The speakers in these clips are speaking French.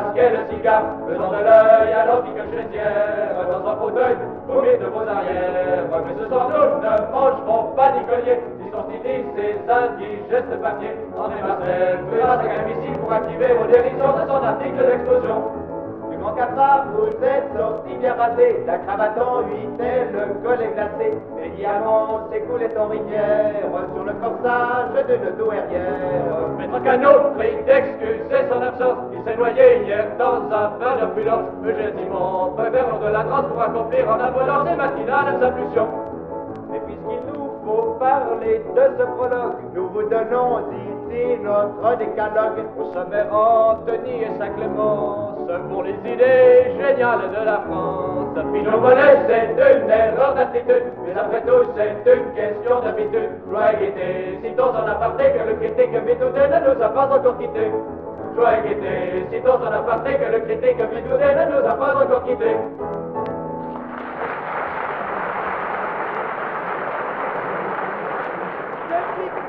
masquait le cigare, faisant de l'œil à l'antique chrétière, dans son fauteuil, au milieu de vos arrières. Mais ce soir, nous ne mangerons pas d'icolier, ni sortillis ces indigestes papiers. André Marcel fera sa gamme ici pour activer vos dérisions de son article d'explosion. Du grand cafard, vous êtes sorti bien rasé, la cravate en huitelle, le collet glacé, les diamants s'écoulaient en rivière, sur le corsage d'une douairière. Maître Canot prie d'excuser son absence, il s'est noyé hier dans un bain de prudence. Eugène Simon préfère de la transe pour accomplir en abondance ses matinales impulsions. Et puisqu'il nous faut parler de ce prologue, nous vous donnons ici notre décalogue. Au sommaire, Antony et Saint-Clément pour les idées géniales de la France. Pinot Monet, c'est une erreur d'attitude, mais après tout, c'est une question d'habitude. Joie et gaieté, citons en aparté que le critique Vidoudet ne nous a pas encore quittés. Joie et gaieté, citons en aparté que le critique Vidoudet ne nous a pas encore quittés.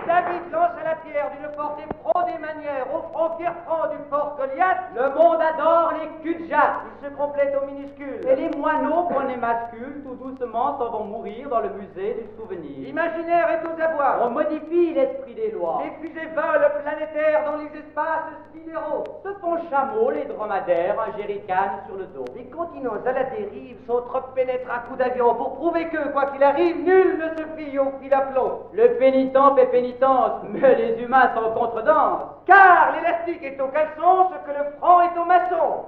David lance à la pierre d'une portée pro des manières au front Pierre-Franc du fort Goliath. Le monde adore les culs de jatte. Ils se complètent aux minuscules. Et les moineaux qu'on émascule tout doucement s'en vont mourir dans le musée du souvenir. L'imaginaire est aux abois. On modifie l'esprit des lois. Les fusées volent planétaires dans les espaces sidéraux. Se font chameaux les dromadaires, un jerrycan sur le dos. Les continents à la dérive s'entrepénètrent à coups d'avion pour prouver que, quoi qu'il arrive, nul ne se fie au fil à plomb. Le pénitent fait pénitence, mais les humains sont en contredanse. Car l'élastique est au caleçon, ce que le franc est au maçon.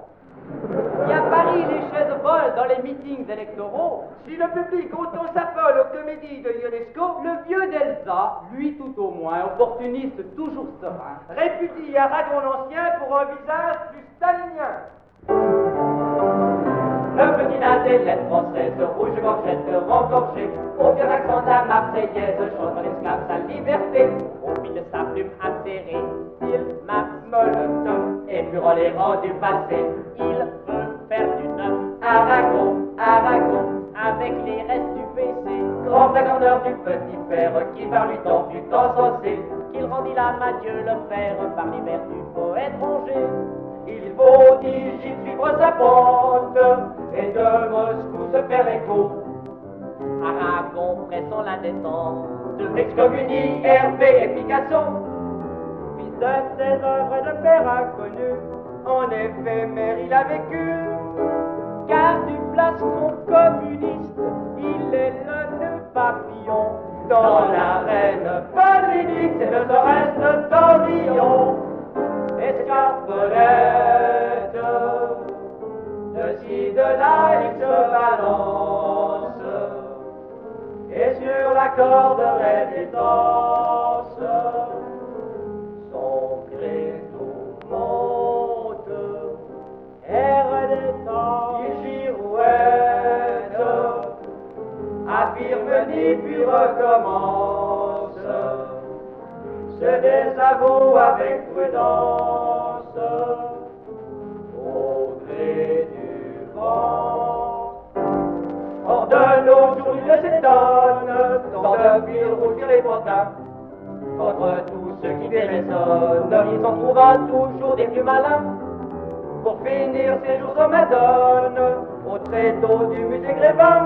Si à Paris les chaises volent dans les meetings électoraux, si le public autant s'affole aux comédies de Ionesco, le vieux d'Elsa, lui tout au moins, opportuniste toujours serein, répudie Aragon l'ancien pour un visage plus stalinien. Le petit nain des lettres françaises, rouge gorgette rengorgée, au vieux accent de la Marseillaise, chante en esclave sa liberté. Au fil de sa plume acérée, il Max Molotov, épurant les rangs du passé, il veut faire du neuf. Aragon, Aragon, avec les restes du PC, grand flagorneur du petit père, qui par lui tant fut encensé, qu'il rendit l'âme à Dieu le père, par les vers du poète rongé. Il faut d'Égypte suivre sa pente et de Moscou se faire écho. Aragon pressant la détente, excommunie Hervé et Picasso. Fils de ses œuvres de père inconnu, en éphémère il a vécu. Car du plastron communiste, il est le nœud papillon dans l'arène polémique, c'est le reste d'Andillon. Escarpolette, de ci de là il se balance, et sur la corde résistance, son credo monte, et redescend, il girouette, affirme ni puis recommence, se désavoue avec prudence, au gré du vent. Hors de nos jours, il s'étonne, tant de fil rougir les pantins. Contre tous ceux qui déraisonnent, il s'en trouva toujours des plus malins. Pour finir ses jours aux Madone, au tréteau du musée Grévin.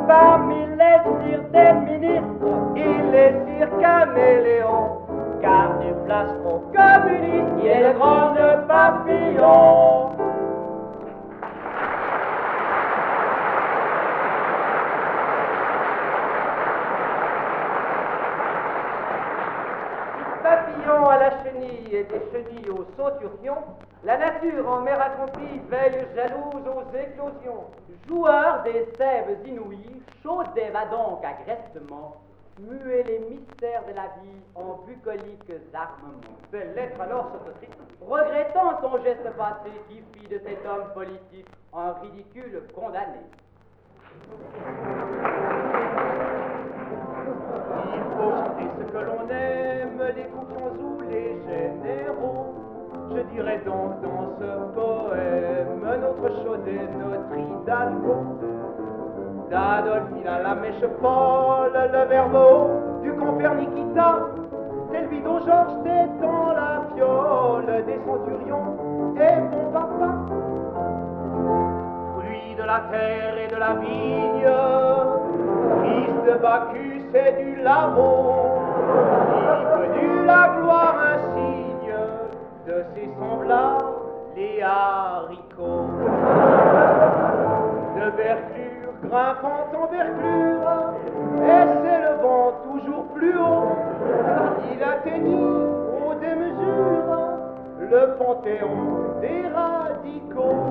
Parmi les cires des ministres, il est cire caméléon, car du plastron communiste, il est le grand papillon. Papillon à la chenille et des chenilles au sauturion, la nature en mer accomplie veille jalouse aux éclosions. Joueur des sèves inouïes, chose donc agressement, muer les mystères de la vie en bucoliques armements. Belle lettre alors s'autotriste, regrettant son geste passé qui fit de cet homme politique un ridicule condamné. Il faut chanter ce que l'on aime, les confiants ou les généraux. Je dirais donc dans ce poème notre Chaudet, notre Hidalgo. D'Adolphine à la mèche folle, le Verbeau, du compère Nikita, Delvido Georges dans la fiole des centurions et Bompard la terre et de la vigne, fils de Bacchus et du Lavaux, il connut la gloire insigne de ses semblables, les haricots. De verclure grimpant en verclure, et s'élevant toujours plus haut, il atteignit aux démesures le panthéon des radicaux.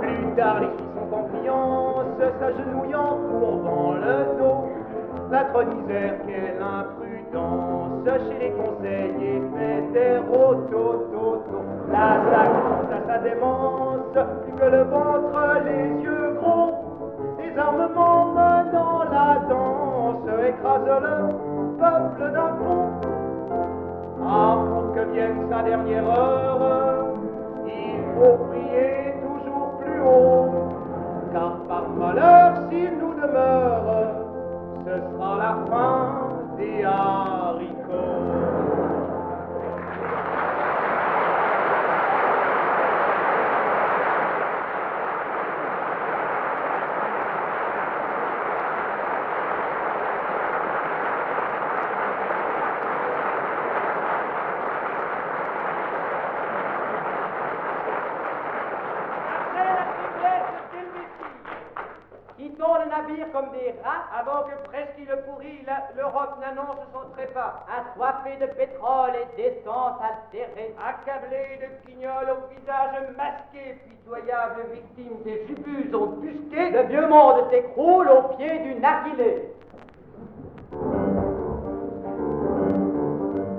Plus tard, les filles sont en fiance, s'agenouillant, courbant le dos, l'intronisèrent quelle imprudence chez les conseillers fédéraux. La sacrifice à sa démence, plus que le ventre, les yeux gros, les armements menant la danse écrasent le peuple d'un pont. Ah, pour que vienne sa dernière heure, il faut prier toujours plus haut, car par malheur, s'il nous demeure, ce sera la fin des haricots. Quittons le navire comme des rats avant que presque il le pourrit, l'Europe n'annonce son trépas. Assoiffé de pétrole et d'essence altérée, accablé de guignols au visage masqué, pitoyable victime des jubus embusqués, le vieux monde s'écroule au pied du narguilé.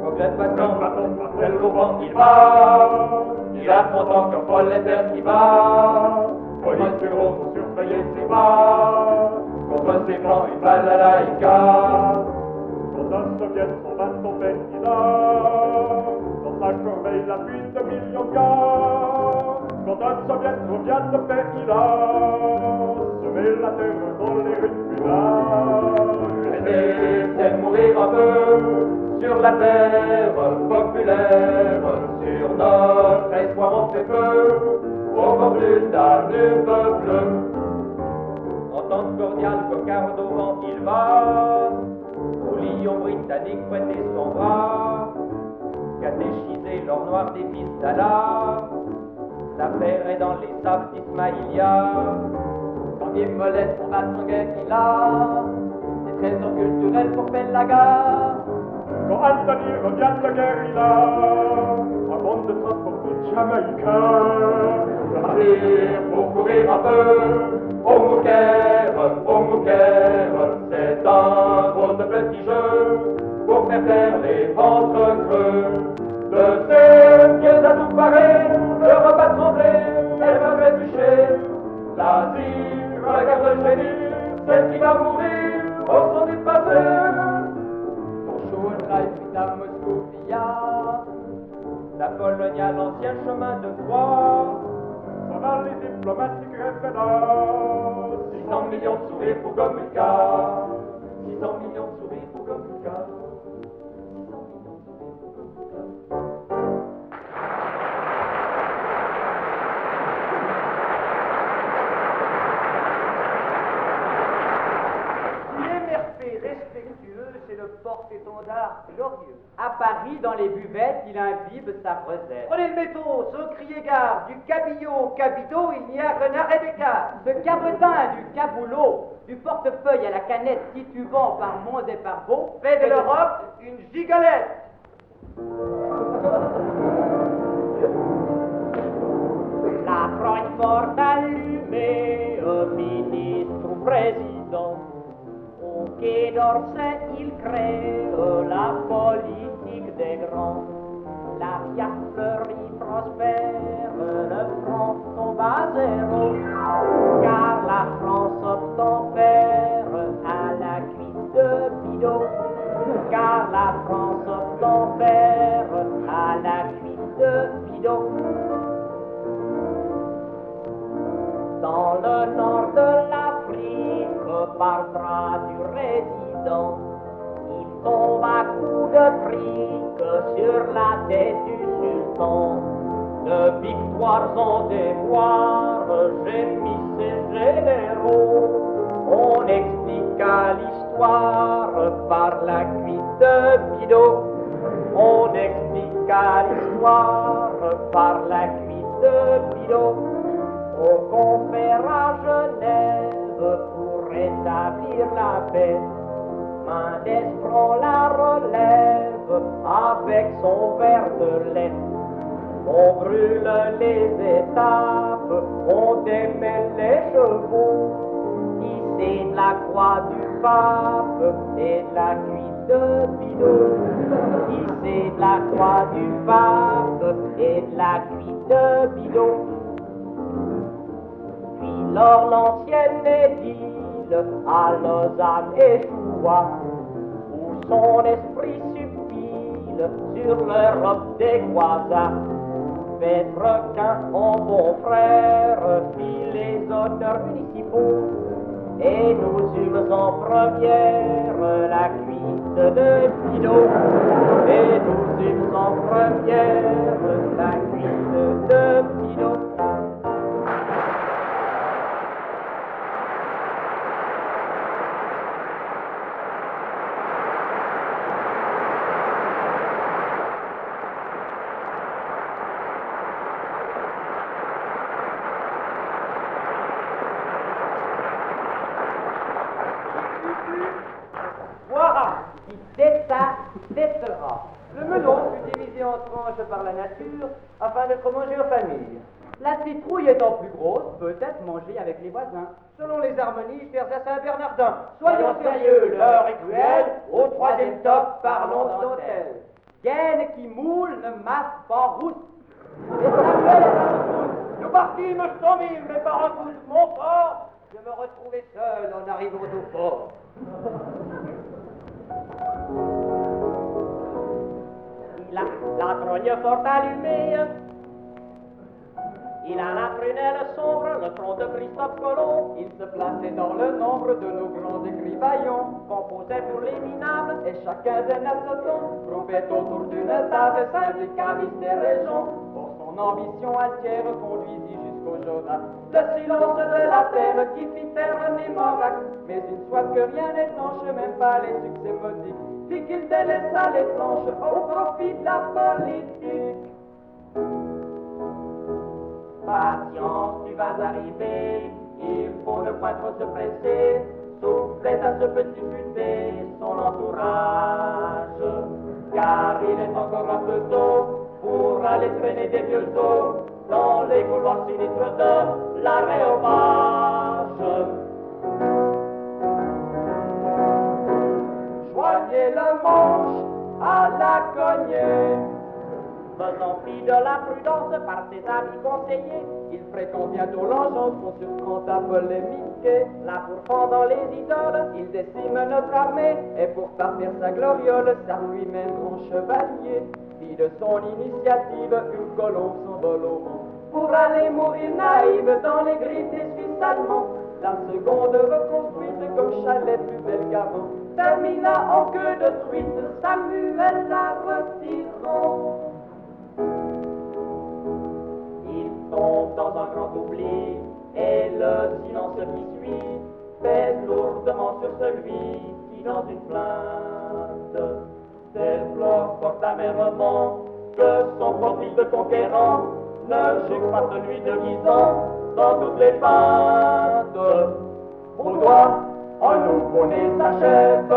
Coquelette battant, quel courant il va, il a 30 ans comme Paul Lévesque qui va. Police bureau pour surveiller ses pas, contre ses flancs une balle à la Ika. Quand un soviet son bateau fait qu'il a, dans sa corbeille la fuite de millions de gars. Quand un soviet revient de paix il a, semé la terre dans les rues de village. C'est de mourir un peu sur la terre populaire, sur notre espoir on fait feu. Au bord du Danube bleu, entente cordiale, cocarde au vent il va, au lion britannique prêter son bras, catéchiser l'or noir des fils d'Allah, l'affaire est dans les sables d'Ismaïlia, quand bien molette son bastonguet qu'il a, des trésors culturels pour Pellaga. Quand Anthony revient de la guerre il a, un bande de transport de Jamaïcains. Partir pour courir un peu au Mouquer, c'est un drôle de petit jeu pour faire taire les ventres creux. De ces pieds à tout parer, l'Europe a tremblé, elle va trébucher. L'Asie regarde génie, celle qui va mourir au son du passé. Pour Chauvel, puis à Moscou, via la coloniale, ancien chemin de croix. Ça va les diplomates qui grèvent là. 600 millions de sourires pour Gomulka. 600 millions de sourires pour Gomulka. 600 millions de sourires pour Gomulka. Respectueux, c'est le porte-étendard glorieux. À Paris, dans les buvettes, il imbibe sa recette. Prenez le métro, sans crier gare, du cabillaud au cabito, il n'y a qu'un arrêt d'écart. Ce cabotin du caboulot, du portefeuille à la canette titubant par monts et par beaux, fait de l'Europe une gigolette. La Francfort allumée, ministre ou président. Au Quai d'Orsay, il crée la politique des grands. La Fiat fleurit, prospère, le franc tombe à zéro, car la France obtempère à la cuite de Bidot, car la France obtempère à la cuite de Bidot. Dans le nord de l'Afrique, par bras du résident, il tombe à coups de fric sur la tête du sultan. De victoires en déboire, gémissait égale histoire par la cuite de Bidault. Au confère à Genève pour rétablir la paix. Mendès prend la relève avec son verre de lait. On brûle les étapes, on démêle les chevaux. Ici de la croix du pape et de la cuite de Bidault. Ici de la croix du pape et de la cuite de Bidault. Puis lors l'ancienne édile à Lausanne échoua, où son esprit subtil sur l'Europe dégoisa. Pétrequin, en bon frère, fit les honneurs municipaux, et nous eûmes en première la cuite de Bidault. Et nous eûmes en première la cuite de Bidault. Le melon fut divisé en tranches par la nature afin d'être mangé aux familles. La citrouille étant plus grosse, peut être mangée avec les voisins, selon les harmonies chères à Saint-Bernardin. Soyons sérieux, l'heure est cruelle, au troisième top, parlons dentelle. Gaine qui moule ne masse pas rousse. Et Samuel est à notre route. Nous partîmes 100 000, mais par un coup de mon fort, je me retrouvai seul en arrivant au port. Il a la trogne fort allumée, il a la prunelle sombre, le front de Christophe Colomb. Il se plaçait dans le nombre de nos grands écrivaillons, composait pour les minables, et chacun d'un assoton trouvait autour d'une table syndicaliste des régions. Pour son ambition altière conduisit jusqu'au Jonas le silence de la terre qui fit taire René Morax. Mais une fois que rien n'étanche, même pas les succès modiques, fit qu'il délaissa les planches au profit de la politique. Patience, tu vas arriver, il faut ne pas trop se presser, soufflait à ce petit buté son entourage, car il est encore un peu tôt pour aller traîner des vieux os dans les couloirs sinistres de l'arrêt hommage. Joignez le manche à la cognée. Faisant fi de la prudence par ses amis conseillers, il fréquente bientôt l'engeance qu'on surprend à polémiquer. Là pour fendre les idoles, il décime notre armée, et pour partir sa gloriole, serve lui-même grand chevalier. Fit de son initiative une colombe s'envole au vent, pour aller mourir naïve dans les griffes des Suisses allemands. La seconde reconstruite comme chalet plus belle qu'avant, termina en queue de truite, Samuel la retirant. Il tombe dans un grand oubli, et le silence qui suit pèse lourdement sur celui qui, dans une plainte, déplore fort amèrement que son profil de conquérant ne juge pas celui de Guisan dans toutes les peintes. Au doigt, un nouveau-né s'achève.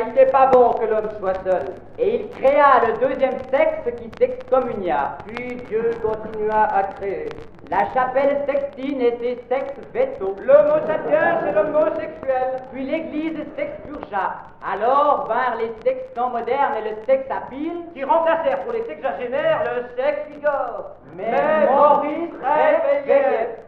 Il n'est pas bon que l'homme soit seul. Et il créa le deuxième sexe qui s'excommunia. Puis Dieu continua à créer la chapelle sextine et ses sexes vétos, l'homo sapiens et l'homosexuel. Puis l'église s'expurgea. Alors vinrent les sextants modernes et le sexe à pile, qui remplacèrent pour les sexagénaires le sexe figure. Mais Maurice réveillait.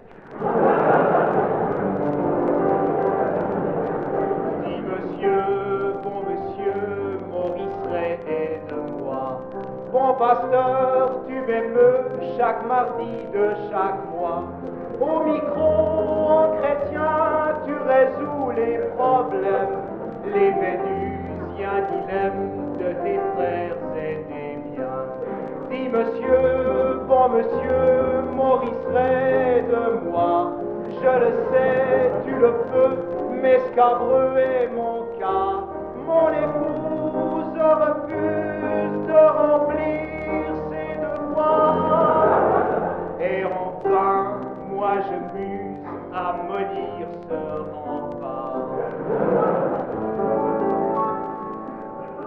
Bon pasteur, tu m'émeus chaque mardi de chaque mois. Au micro, en chrétien, tu résous les problèmes, les vénusiens dilemmes de tes frères et des miens. Dis monsieur, bon monsieur, Maurice Ray de moi, je le sais, tu le peux, mais Scabreux est mon cas. Mon épouse refuse de remplir ses devoirs. Et enfin, moi je muse à maudire ce rempart.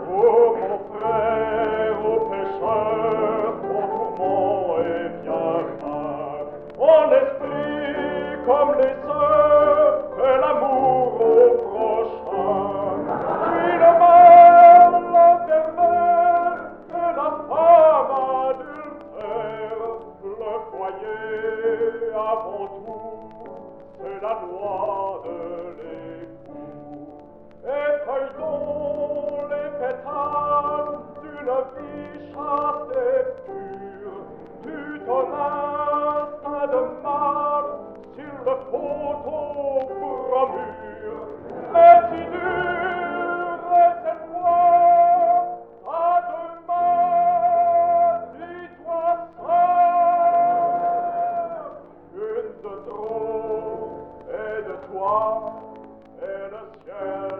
Ô mon frère, ô pécheur, ton tourment est bien grave. En esprit comme les sœurs, fais l'amour au prochain. Puis le mal, la pervers, et la femme adultère. Le foyer avant tout, c'est la loi de l'époux. Effeuillons les pétales d'une vie chaste et pure. Tu ton instinct de mal, s'il le faut au bromure. Mais si dur est cette loi, à demain, dis-toi ça. Une de trop et de toi, et le ciel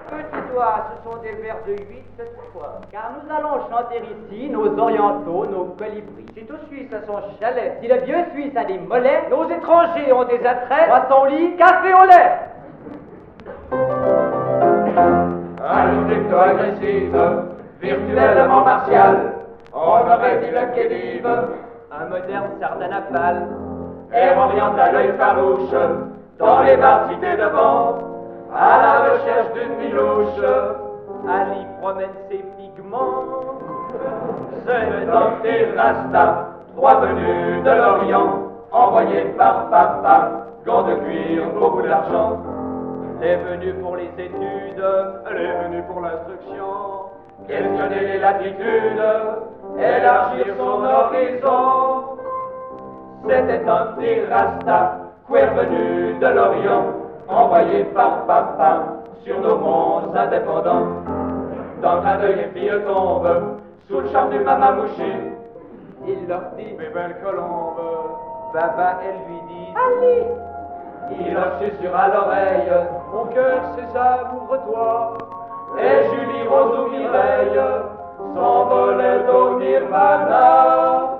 Petit doigt, ce sont des vers de 8 cette fois. Car nous allons chanter ici nos orientaux, nos colibris. Si tout Suisse a son chalet, si le vieux Suisse a des mollets, nos étrangers ont des attraits, moi son lit, café au lait. Un crypto agressive, virtuellement martial, on aurait dit le Khedive, Un moderne sardanapale, air oriental l'œil farouche, dans les bars cités devant, à la recherche d'une milouche. Ali promène ses pigments. C'est le docteur Rasta, droit venu de l'Orient, envoyé par papa, gants de cuir, beaucoup d'argent. Elle est venue pour les études, Elle est venue pour l'instruction, questionner les latitudes, élargir son horizon. C'était un petit Rasta, queer venu de l'Orient, envoyé par papa sur nos monts indépendants. Dans un d'œil, les filles tombent sous le charme du mamamouchi. il leur dit, Mes belles colombes, Baba, elle lui dit, il leur susurre à l'oreille, mon cœur César, ouvre-toi. Et Julie, Rose ou Mireille s'envolait au Nirvana.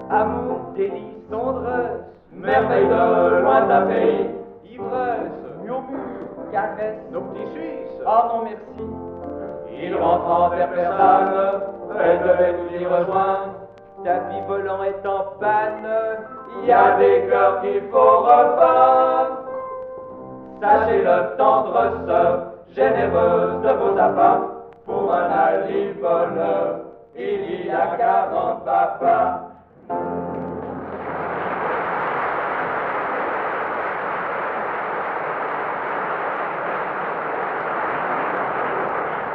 amour, délice, tendresse, Merveille de lointain pays, ivresse, murmure, caresse, nos petits Suisses. oh non merci. Ils rentrent vers personne, elle devait nous y rejoindre. Tapis volant est en panne, Il y a des cœurs qu'il faut repeindre. Sachez le tendre sœur, généreuse de vos appas. Pour un ali bonheur, il y a 40 papas.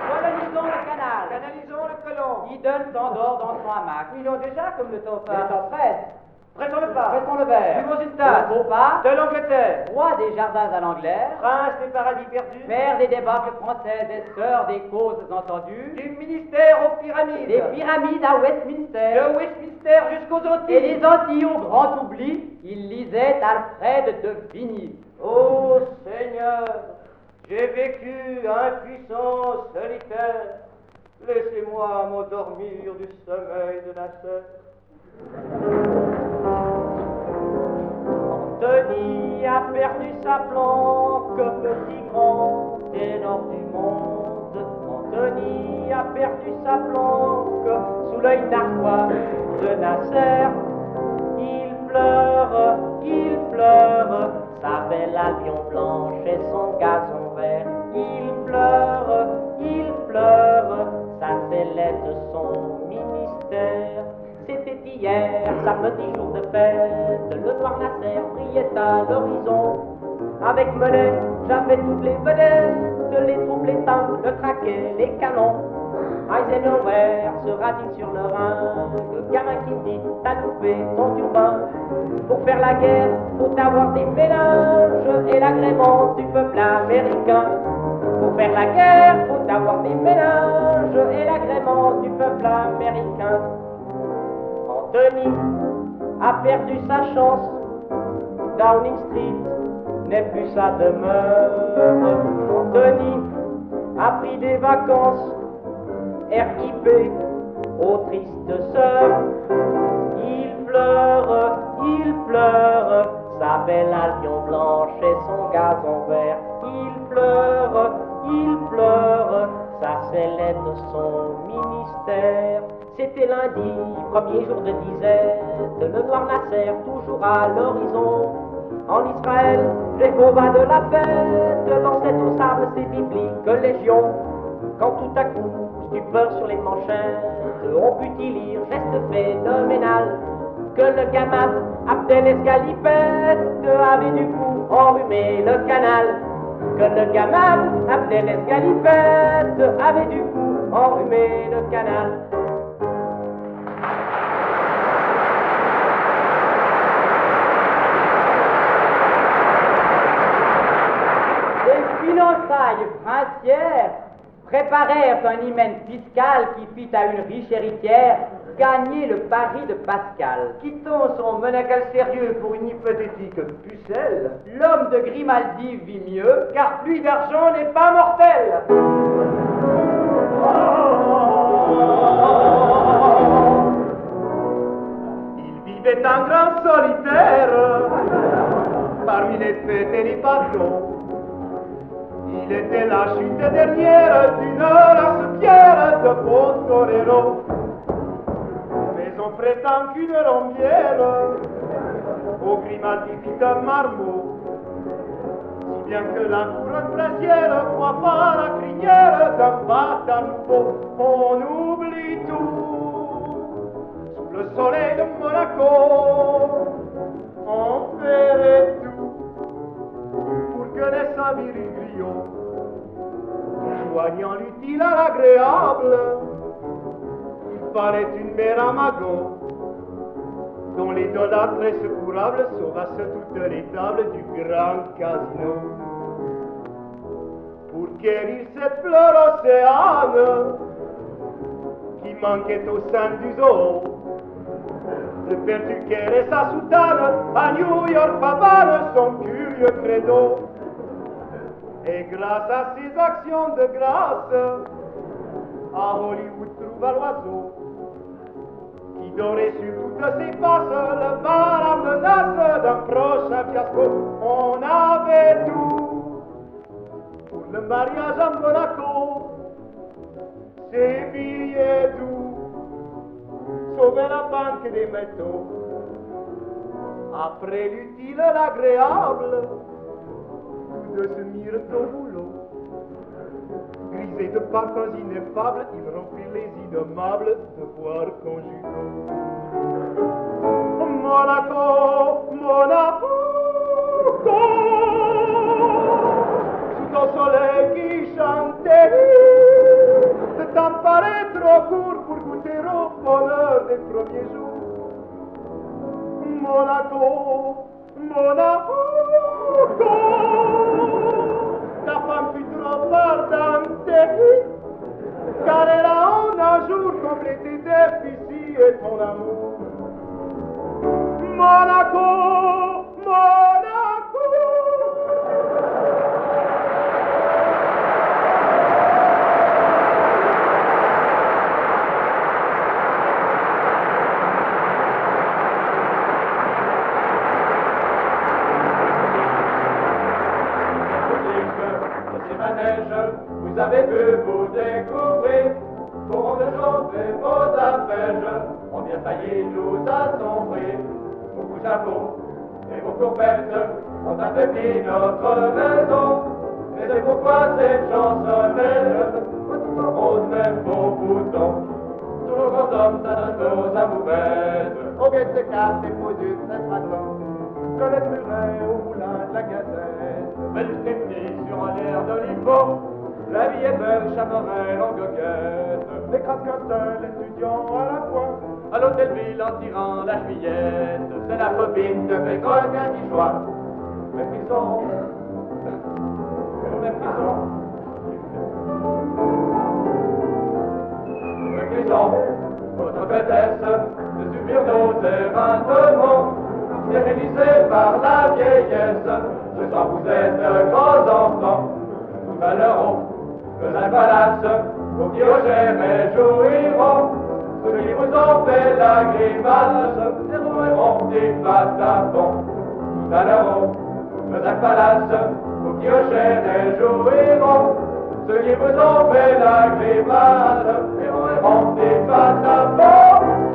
colonisons le canal, Canalisons le colon. Idole s'endort dans son hamac. Ils l'ont déjà comme le temps Le passe. temps presse, Prêtons le pas. pressons le verre, Buvons une tasse. ne faut pas, De l'Angleterre. roi des jardins à l'anglaire, Prince des paradis perdus. mère des débâcles françaises et sœur des causes entendues, Du ministère aux pyramides. des pyramides à Westminster, De Westminster jusqu'aux Antilles. et des Antilles au grand oubli, il lisait Alfred de Vigny. Ô Seigneur, j'ai vécu impuissant, solitaire. Laissez-moi m'endormir du sommeil de Nasser. Anthony a perdu sa planque, petit grand ténor du monde. Anthony a perdu sa planque sous l'œil narquois de Nasser. Il pleure, sa belle albion blanche et son gazon vert. Il pleure, sa sellette, son samedi jour de fête, le noir Nasser brillait à l'horizon. Avec Menet, j'avais toutes les vedettes, les troupes, les tanks, le traquet, les canons. Eisenhower se radine sur le Rhin, le gamin qui dit t'as loupé ton turban. Pour faire la guerre, faut avoir des mélanges et l'agrément du peuple américain. Pour faire la guerre, faut avoir des mélanges et l'agrément du peuple américain. Anthony a perdu sa chance, Downing Street n'est plus sa demeure. Anthony a pris des vacances, RIP aux tristes sœurs. Il pleure, sa belle allion blanche et son gazon vert. Il pleure, sa sellette, son ministère. C'était lundi, premier jour de disette, le noir Nasser toujours à l'horizon. En Israël, les combats de la fête dansaient au sable ces bibliques légions. Quand tout à coup, stupeur sur les manchettes, on put y lire, geste phénoménal, que le gamin Abdel Escalipette avait du coup enrhumé le canal. Que le gamin Abdel Escalipette avait du coup enrhumé le canal. Les fiançailles princières préparèrent un hymen fiscal qui fit à une riche héritière gagner le pari de Pascal. Quittant son monacal sérieux pour une hypothétique pucelle, L'homme de Grimaldi vit mieux, car pluie d'argent n'est pas mortel. il vivait un grand solitaire parmi les fêtes et les bateaux. Il était la chute dernière d'une race fière de beaux toreros. Mais on prétend qu'une rombière au Grimaldi fit un marmot, si bien que la couronne brassière coiffa la crinière d'un bâtard nouveau. On oublie tout sous le soleil de Monaco, on ferait tout pour que les savirils griots, joignant l'utile à l'agréable, il fallait une mère à magot, dont les dollars très secourables sauvassent toutes les tables du grand casino. Pour guérir cette fleur océane qui manquait au sein du zoo, le père du Caire et sa soutane à New York pavanent son curieux credo. Et grâce à ses actions de grâce, à Hollywood trouva l'oiseau qui dorait sur toutes ses faces le vent la menace d'un prochain fiasco. On avait tout pour le mariage à Monaco, ses billets doux sauvaient la banque des métaux. Après l'utile et l'agréable, tous deux se mirent au boulot. Grisés de parfums ineffables, ils remplirent les innommables devoirs conjugaux. Monaco, Monaco, sous ton soleil qui chantait, le temps paraît trop court pour goûter au bonheur des premiers jours. Monaco, Monaco, ta femme fut trop ardente, car elle a en un jour complété tes déficits et ton amour. Monaco, Monaco. Vous avez pu vous découvrir, pour de chanter vos arpèges, ont bien failli nous assombrir. Vos chapeaux et vos courbettes ont affaibli notre maison, mais c'est pourquoi cette chansonnette rose même vos boutons. Tous nos grands hommes, ça donne nos amourettes. Auguste Descartes, Déposite, Saint-Straton, Colette Muret au moulin de la Gazette. Belle striptease sur un air de l'hippo. La vie est belle, Chamarelle en goguette. N'écrase qu'un seul étudiant à la fois. À l'hôtel Ville en tirant la juillette. C'est la copine de Pétrole qui choisit. Méprisons. Méprisons. Méprisons. Votre maîtresse de subir nos éreintements. Stérilisés par la vieillesse. Ce soir vous êtes grands enfants. Tout à l'heure le palace, vos Diogènes réjouiront. Ceux qui vous ont fait la grimace, dérouleront des patapons. Tout à l'heure le palace, vos Diogènes réjouiront. Ceux qui vous ont fait la grimace, dérouleront des patapons.